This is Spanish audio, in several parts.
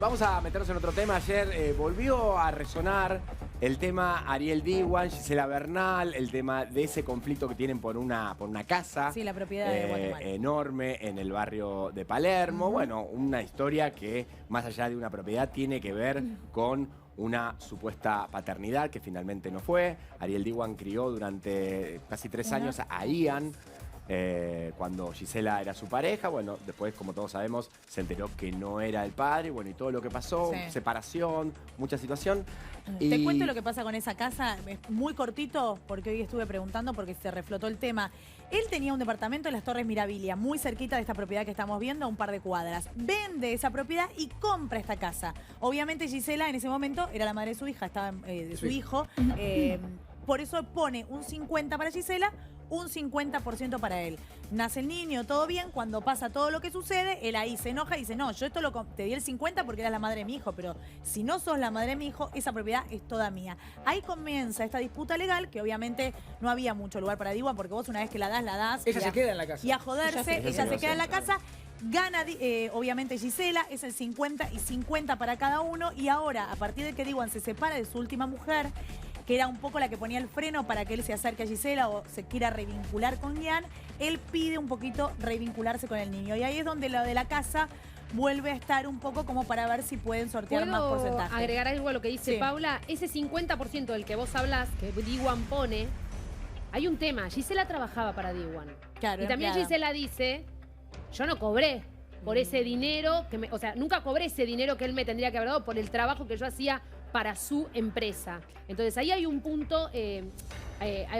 Vamos a meternos en otro tema. Ayer volvió a resonar el tema Ariel Diwan, Gisela Bernal, el tema de ese conflicto que tienen por una casa. Sí, la propiedad de Guatemala. Enorme en el barrio de Palermo. Bueno, una historia que más allá de una propiedad tiene que ver con una supuesta paternidad que finalmente no fue. Ariel Diwan crió durante casi 3 años a Ian. Cuando Gisela era su pareja, bueno, después, como todos sabemos, se enteró que no era el padre, bueno, y todo lo que pasó, separación, mucha situación. Te cuento lo que pasa con esa casa, es muy cortito, porque hoy estuve preguntando porque se reflotó el tema. Él tenía un departamento en las Torres Mirabilia, muy cerquita de esta propiedad que estamos viendo, a un par de cuadras. Vende esa propiedad y compra esta casa. Obviamente Gisela en ese momento era la madre de su hija, estaba de su hijo. Por eso pone un 50 para Gisela, un 50% para él. Nace el niño, todo bien, cuando pasa todo lo que sucede, él ahí se enoja y dice, no, yo esto te di el 50 porque eras la madre de mi hijo, pero si no sos la madre de mi hijo, esa propiedad es toda mía. Ahí comienza esta disputa legal, que obviamente no había mucho lugar para Diwan, porque vos una vez que la das... Ella se queda en la casa. Y a joderse, ella se queda en la casa. Gana obviamente Gisela, es el 50 y 50 para cada uno, y ahora, a partir de que Diwan se separa de su última mujer, que era un poco la que ponía el freno para que él se acerque a Gisela o se quiera revincular con Ian, él pide un poquito revincularse con el niño. Y ahí es donde lo de la casa vuelve a estar un poco como para ver si pueden sortear más porcentaje. Agregar algo a lo que dice Paula? Ese 50% del que vos hablás, que Diwan pone, hay un tema. Gisela trabajaba para Diwan. Claro, y también Gisela dice, yo no cobré por ese dinero, o sea, nunca cobré ese dinero que él me tendría que haber dado por el trabajo que yo hacía para su empresa. Entonces ahí hay un punto, a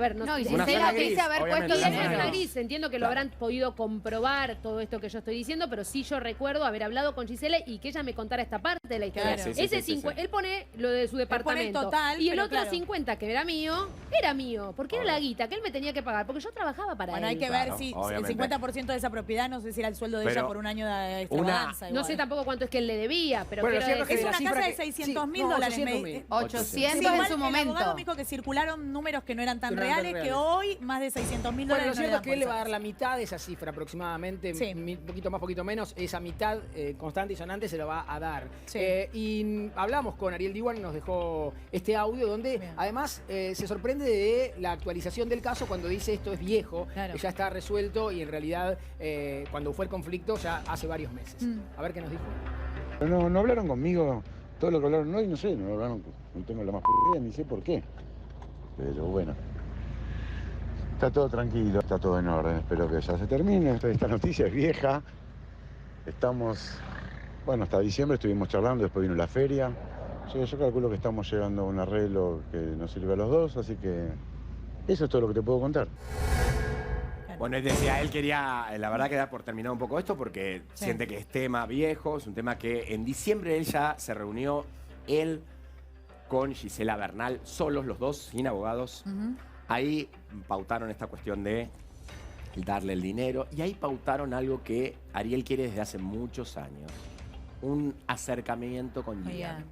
ver, no, y Gisela dice haber puesto una gris. Entiendo que lo habrán podido comprobar todo esto que yo estoy diciendo, pero sí yo recuerdo haber hablado con Gisela y que ella me contara esta parte de la historia. Claro. Él pone lo de su departamento. El total, y el otro 50 que era mío, porque era la guita que él me tenía que pagar, porque yo trabajaba para él. Bueno, hay que ver si el 50% de esa propiedad, no sé si era el sueldo de ella por un año de extravaganza. No sé tampoco cuánto es que él le debía, pero es una casa de $600.000. 800 en su momento. El abogado me dijo que circularon números que no eran tan reales, que hoy más de $600.000. Bueno, lo cierto es que él le va a dar la mitad de esa cifra aproximadamente, un poquito más, poquito menos, esa mitad constante y sonante se lo va a dar. Y hablamos con Ariel Diwan, nos dejó este audio donde además se sorprende de la actualización del caso cuando dice esto es viejo, ya está resuelto y en realidad cuando fue el conflicto ya hace varios meses. A ver qué nos dijo. No hablaron conmigo. Todo lo que hablaron hoy, no sé, no hablaron, no tengo la más idea, ni sé por qué. Pero bueno, está todo tranquilo, está todo en orden, espero que ya se termine. Esta noticia es vieja. Estamos, bueno, hasta diciembre estuvimos charlando, después vino la feria. Yo calculo que estamos llegando a un arreglo que nos sirve a los dos, así que eso es todo lo que te puedo contar. Bueno, él decía, él quería, la verdad que da por terminar un poco esto porque siente que es tema viejo, es un tema que en diciembre él ya se reunió, él con Gisela Bernal, solos los dos, sin abogados. Ahí pautaron esta cuestión de darle el dinero y ahí pautaron algo que Ariel quiere desde hace muchos años. Un acercamiento con Ian.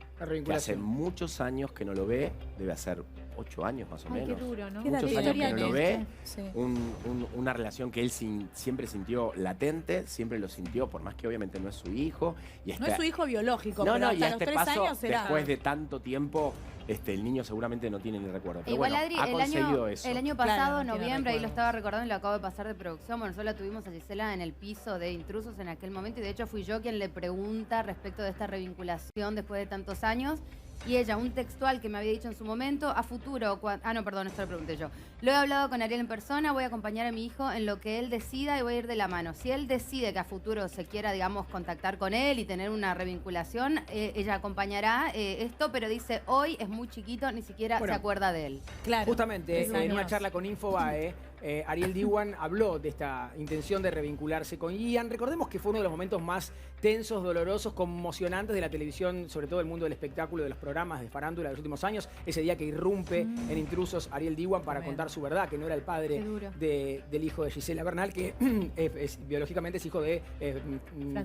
Que hace muchos años que no lo ve, debe hacer 8 años más o menos. Qué duro, ¿no? Muchos años que no lo ve. Una relación que él siempre sintió latente, siempre lo sintió, por más que obviamente no es su hijo. Y no es su hijo biológico, pero y hasta los 3 años será. Después de tanto tiempo, el niño seguramente no tiene ni recuerdo. Pero igual, bueno, Adri, ha conseguido eso. el año pasado, noviembre, ahí lo estaba recordando y lo acabo de pasar de producción. Bueno, nosotros la tuvimos a Gisela en el piso de Intrusos en aquel momento y de hecho fui yo quien le pregunta respecto de esta revinculación después de tantos años. Y ella, un textual que me había dicho en su momento, a futuro, no, perdón, esto lo pregunté yo. Lo he hablado con Ariel en persona, voy a acompañar a mi hijo en lo que él decida y voy a ir de la mano. Si él decide que a futuro se quiera, digamos, contactar con él y tener una revinculación, ella acompañará esto, pero dice, hoy es muy chiquito, ni siquiera se acuerda de él. Claro. Justamente, en una charla con Infobae, Ariel Diwan habló de esta intención de revincularse con Ian. Recordemos que fue uno de los momentos más tensos, dolorosos, conmocionantes de la televisión, sobre todo el mundo del espectáculo, de los programas de farándula de los últimos años. Ese día que irrumpe en Intrusos Ariel Diwan para contar su verdad, que no era el padre del hijo de Gisela Bernal, que biológicamente es hijo de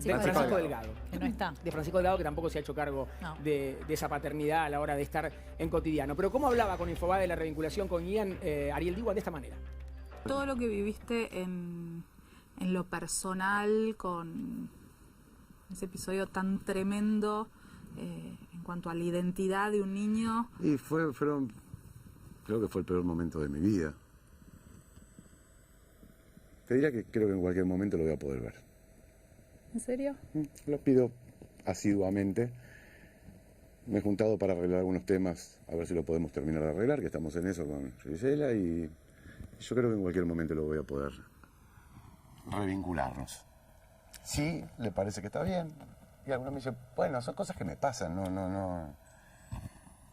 Francisco Delgado. Que no está. De Francisco Delgado, que tampoco se ha hecho cargo de esa paternidad a la hora de estar en cotidiano. Pero ¿cómo hablaba con Infobae de la revinculación con Ian Ariel Diwan de esta manera? Todo lo que viviste en lo personal con ese episodio tan tremendo en cuanto a la identidad de un niño? Y creo que fue el peor momento de mi vida. Te diría que creo que en cualquier momento lo voy a poder ver. ¿En serio? Lo pido asiduamente. Me he juntado para arreglar algunos temas, a ver si lo podemos terminar de arreglar, que estamos en eso con Gisela, y yo creo que en cualquier momento lo voy a poder revincularnos. Sí, le parece que está bien. Y algunos me dicen, bueno, son cosas que me pasan, no.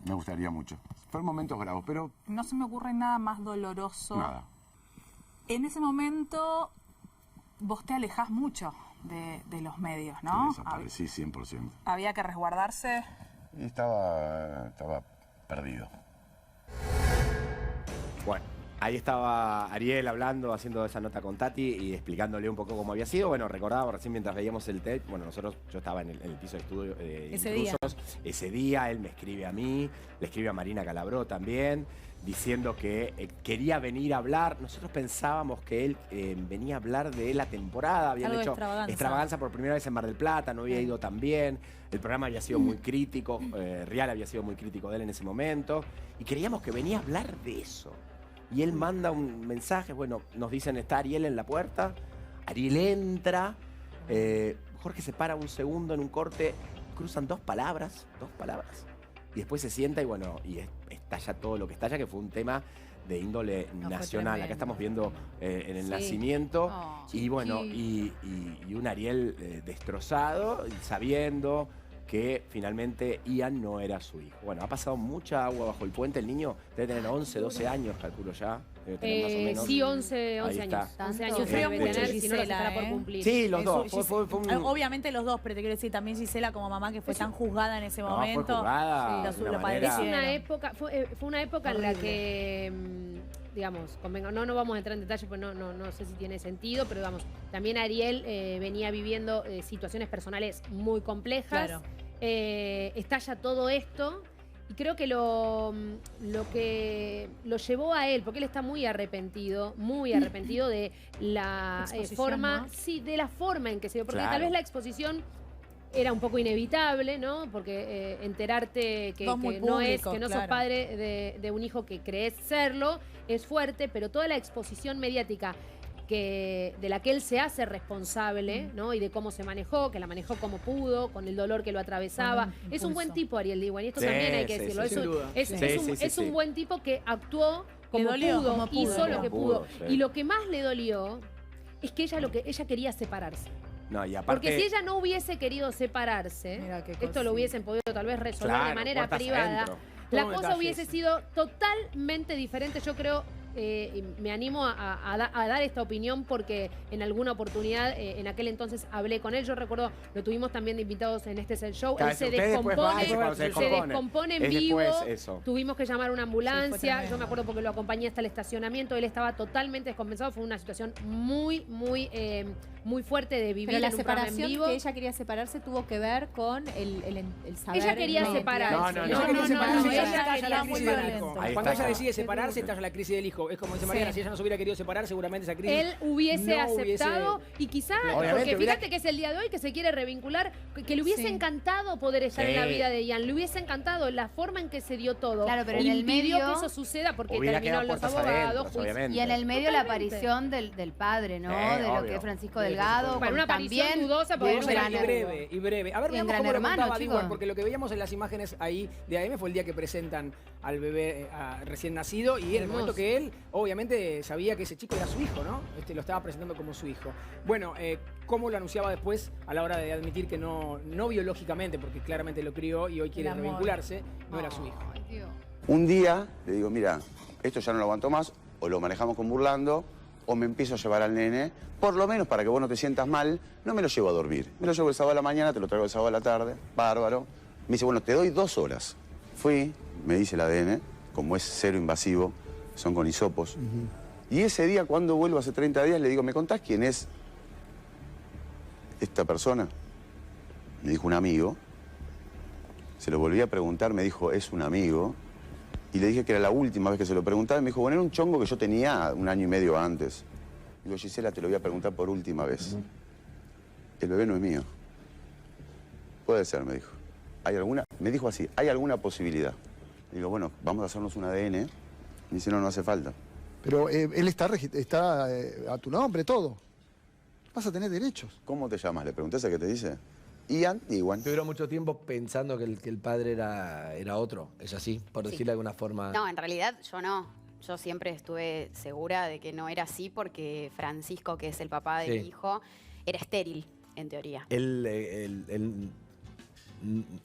Me gustaría mucho. Fueron momentos bravos, pero... No se me ocurre nada más doloroso. Nada. En ese momento vos te alejás mucho de los medios, ¿no? Desaparecí 100%. Había que resguardarse. Y estaba perdido. Bueno, ahí estaba Ariel hablando, haciendo esa nota con Tati y explicándole un poco cómo había sido. Bueno, recordaba recién mientras veíamos el tape, bueno, yo estaba en el piso de estudio de Intrusos. Ese día él me escribe a mí, le escribe a Marina Calabró también, diciendo que quería venir a hablar. Nosotros pensábamos que él venía a hablar de la temporada. Habían Algo de hecho extravaganza por primera vez en Mar del Plata, no había ido tan bien. El programa había sido muy crítico, Real había sido muy crítico de él en ese momento. Y creíamos que venía a hablar de eso. Y él manda un mensaje, bueno, nos dicen, está Ariel en la puerta. Ariel entra, Jorge se para un segundo en un corte, cruzan dos palabras. Y después se sienta y bueno, y estalla todo lo que estalla, que fue un tema de índole nacional. Acá estamos viendo en el nacimiento. Y bueno, y un Ariel destrozado, sabiendo que finalmente Ian no era su hijo. Bueno, ha pasado mucha agua bajo el puente. El niño debe tener 11, 12 años, calculo ya. Debe tener más o menos. Sí, 11 años. 11 años debe tener, si no los estará por cumplir. Sí, los dos. Obviamente los dos, pero te quiero decir también Gisela como mamá, que fue tan juzgada en ese momento. Fue juzgada Sí, lo padecieron. Fue una época en la que, digamos, no vamos a entrar en detalle porque no sé si tiene sentido, pero digamos, también Ariel venía viviendo situaciones personales muy complejas. Claro. Estalla todo esto y creo que lo que lo llevó a él, porque él está muy arrepentido de la forma, ¿no? sí, de la forma en que se dio, porque Claro. tal vez la exposición era un poco inevitable, ¿no? Porque enterarte que no público, sos padre de un hijo que crees serlo es fuerte, pero toda la exposición mediática de la que él se hace responsable, ¿no? Y de cómo se manejó, que la manejó como pudo, con el dolor que lo atravesaba. Es un buen tipo, Ariel Diwan, y esto también hay que decirlo. Es un buen tipo que actuó como pudo, hizo lo que pudo. Sí. Y lo que más le dolió es que ella quería separarse. No, y aparte, Porque si ella no hubiese querido separarse, esto lo hubiesen podido tal vez resolver de manera privada, la cosa hubiese sido totalmente diferente. Yo creo, y me animo a dar esta opinión porque en alguna oportunidad, en aquel entonces hablé con él. Yo recuerdo, lo tuvimos también de invitados en este es el show. Él se descompone en vivo. Tuvimos que llamar a una ambulancia. Yo me acuerdo porque lo acompañé hasta el estacionamiento. Él estaba totalmente descompensado. Fue una situación muy fuerte de vivir. Pero la en un programa separación en vivo. que ella quería separarse tuvo que ver con el saber. Ella quería separarse. Cuando ella decide separarse, estalla la crisis del hijo. Es como dice Mariana, si ella no se hubiera querido separar, seguramente esa crisis él hubiese aceptado y quizás, porque fíjate que es el día de hoy que se quiere revincular, que le hubiese encantado poder estar en la vida de Ian, le hubiese encantado la forma en que se dio todo. Claro, pero en el medio que eso suceda porque hubiera terminó quedado los puertas abogados. adentro, Y en el medio la aparición del padre, ¿no? De lo obvio. que es Francisco Delgado. Bueno, una aparición también dudosa, porque y breve. A ver, Y en veamos Gran cómo lo Hermano, contaba chicos. Diwan, porque lo que veíamos en las imágenes ahí de AM fue el día que presentan al bebé recién nacido y en el momento que él, obviamente, sabía que ese chico era su hijo, ¿no? Lo estaba presentando como su hijo. Bueno, ¿cómo lo anunciaba después a la hora de admitir que no biológicamente, porque claramente lo crió y hoy quiere revincularse, no era su hijo? Un día le digo, mira, esto ya no lo aguanto más, o lo manejamos con Burlando, o me empiezo a llevar al nene, por lo menos para que vos no te sientas mal, no me lo llevo a dormir. Me lo llevo el sábado a la mañana, te lo traigo el sábado a la tarde, bárbaro. Me dice, bueno, te doy 2 horas. Fui, me dice el ADN, como es cero invasivo, son con hisopos. Y ese día, cuando vuelvo hace 30 días, le digo, ¿me contás quién es esta persona? Me dijo, un amigo. Se lo volví a preguntar, me dijo, es un amigo. Y le dije que era la última vez que se lo preguntaba. Y me dijo, bueno, era un chongo que yo tenía 1 año y medio antes. Digo, Gisela, te lo voy a preguntar por última vez. El bebé no es mío. Puede ser, me dijo. me dijo así, ¿hay alguna posibilidad? Digo, bueno, vamos a hacernos un ADN. Me dice, no hace falta. Pero él está a tu nombre, todo. Vas a tener derechos. ¿Cómo te llamas? Le pregunté a qué te dice. Ian Diwan. Duró mucho tiempo pensando que el padre era otro. Es así, por decirlo de alguna forma. No, en realidad yo no. Yo siempre estuve segura de que no era así porque Francisco, que es el papá de mi hijo, era estéril, en teoría. ¿Él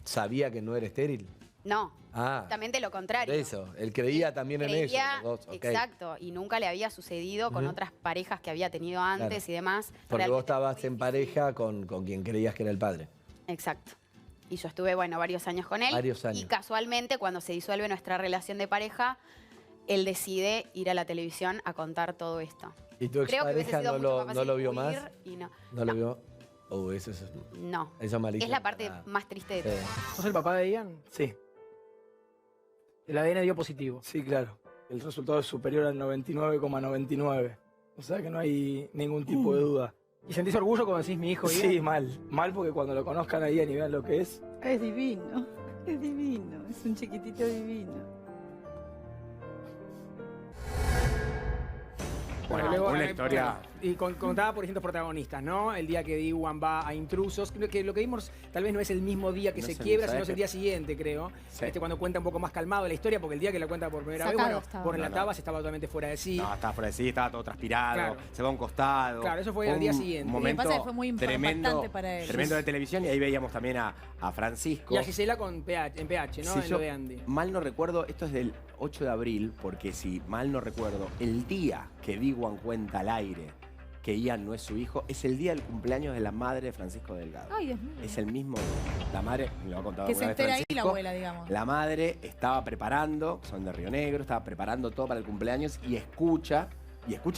sabía que no era estéril? No, Ah, justamente lo contrario. eso, él creía también en eso. Los dos, okay. Exacto, y nunca le había sucedido con otras parejas que había tenido antes y demás. Porque vos Realmente estabas en pareja con quien creías que era el padre. Exacto. Y yo estuve, varios años con él. Varios años. Y casualmente, cuando se disuelve nuestra relación de pareja, él decide ir a la televisión a contar todo esto. ¿Y tu expareja no lo vio más? ¿No lo vio? Eso es... No. Eso es malísimo. Es la parte más triste de todo. ¿Sos el papá de Ian? Sí. El ADN dio positivo. Sí, claro. El resultado es superior al 99,99. O sea que no hay ningún tipo de duda. ¿Y sentís orgullo cuando decís mi hijo Ian? Sí, mal. Mal porque cuando lo conozcan a Ian y vean lo que es... Es divino, es un chiquitito divino. Bueno, luego, una historia... Y contaba por distintos protagonistas, ¿no? El día que Diwan va a Intrusos. Creo que lo que vimos tal vez no es el mismo día que se quiebra, sino es el día siguiente, creo. Sí. Cuando cuenta un poco más calmado la historia, porque el día que la cuenta por primera vez, por relatabas, estaba totalmente fuera de sí. No, estaba fuera de sí, estaba todo transpirado, Claro. se va a un costado. Claro, eso fue al día siguiente. Un momento Lo que pasa es que fue muy tremendo, impactante para él. tremendo de televisión, y ahí veíamos también a Francisco. Y a Gisela en PH, ¿no? Si en yo lo de Andy. mal no recuerdo, esto es del 8 de abril, porque si mal no recuerdo, el día que Diwan cuenta al aire que Ian no es su hijo, es el día del cumpleaños de la madre de Francisco Delgado. Ay, Dios mío. Es el mismo día. La madre, me lo ha contado Que alguna se vez entera ahí Francisco, la abuela, digamos. La madre estaba preparando, son de Río Negro, estaba preparando todo para el cumpleaños y escucha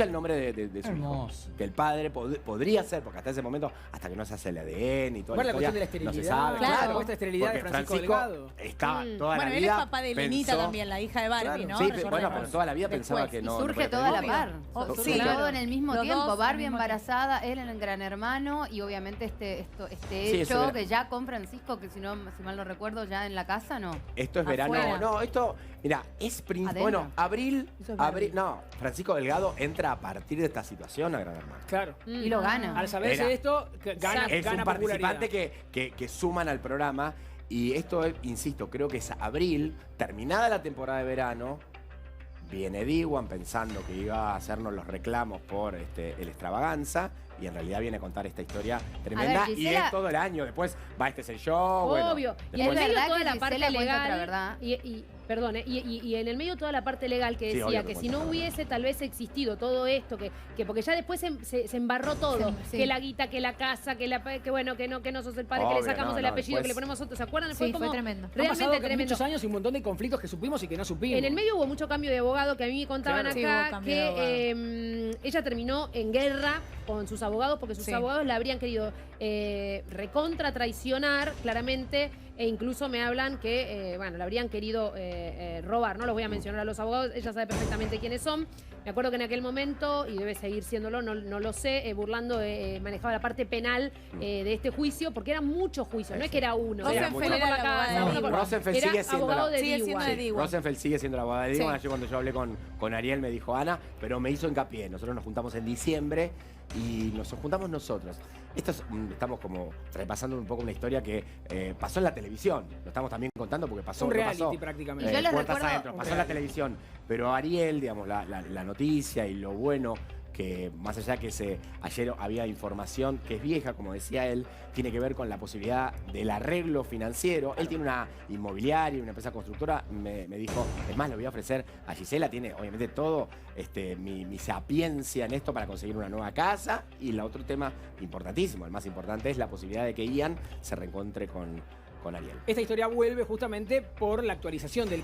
el nombre de su hijo. Que el padre podría ser, porque hasta ese momento, hasta que no se hace el ADN y todo. Bueno, la cuestión de la esterilidad. No se sabe. Claro. Esta esterilidad de Porque Francisco Delgado. estaba toda la Bueno, vida. él es papá de Lenita también, la hija de Barbie, ¿no? Sí, Recordemos. bueno, pero toda la vida pensaba Después. que no. Y surge no podía toda la tener par. Oh, Surge sí, todo claro. en el mismo Los tiempo. dos Barbie al mismo embarazada, él en el Gran Hermano y obviamente este Sí, eso hecho era. que ya con Francisco, que si mal no recuerdo, ya en la casa, ¿no? Esto es verano. Afuera. No, esto, mira, es Adentro. bueno, abril, Eso es Barbie. no, Francisco Delgado entra a partir de esta situación a Gran Hermano. Claro. Y lo gana. Al saberse esto, gana Es un popularidad. participante que suman al programa. Y esto, insisto, creo que es abril, terminada la temporada de verano, viene Diwan pensando que iba a hacernos los reclamos por el extravaganza, y en realidad viene a contar esta historia tremenda. ver, y Gisela- es todo el año. Después va Este es el show. Obvio. Bueno, Y en el Es medio verdad toda que la Gisela parte cuenta otra legal. verdad. Y en el medio toda la parte legal que Sí, decía obvio que que si no cuenta. hubiese tal vez existido todo esto, que porque ya después se embarró todo, Sí. que la guita, que la casa, que bueno, que no sos el padre, que le Obvio, sacamos no, el no, apellido, que le después- ponemos otro, ¿se acuerdan? Sí, fue tremendo. Han pasado Realmente tremendo. muchos años y un montón de conflictos que supimos y que no supimos. En el medio hubo mucho cambio de abogado, que a mí me contaban Claro. Sí, hubo acá cambio de que ella terminó en guerra con sus abogados porque sus Sí. abogados la habrían querido recontra traicionar claramente, e incluso me hablan que la habrían querido robar. No los voy a mencionar a los abogados, ella sabe perfectamente quiénes son. Me acuerdo que en aquel momento, y debe seguir siéndolo, no lo sé, Burlando manejaba la parte penal de este juicio, porque eran muchos juicios, no es que era uno. Rosenfeld Era uno por la era el casa, abogado de uno por- Diwan. Rosenfeld era sigue siendo abogado la- de Sigue siendo Diwan. de Diwan. Rosenfeld sigue siendo la abogada de Diwan. Sí. Ayer cuando yo hablé con Ariel me dijo Ana, pero me hizo hincapié. Nosotros nos juntamos en diciembre y nos juntamos nosotros. Estamos como repasando un poco una historia que pasó en la televisión. Lo estamos también contando porque pasó. Un no reality pasó, prácticamente. Y yo les puertas recuerdo- adentro, pasó en la televisión. Pero Ariel, digamos, la noticia y lo bueno, que más allá que ayer había información que es vieja, como decía él, tiene que ver con la posibilidad del arreglo financiero. Él tiene una inmobiliaria, una empresa constructora, me dijo, es más, le voy a ofrecer a Gisela, tiene obviamente todo mi sapiencia en esto para conseguir una nueva casa. Y el otro tema importantísimo, el más importante, es la posibilidad de que Ian se reencuentre con Ariel. Esta historia vuelve justamente por la actualización del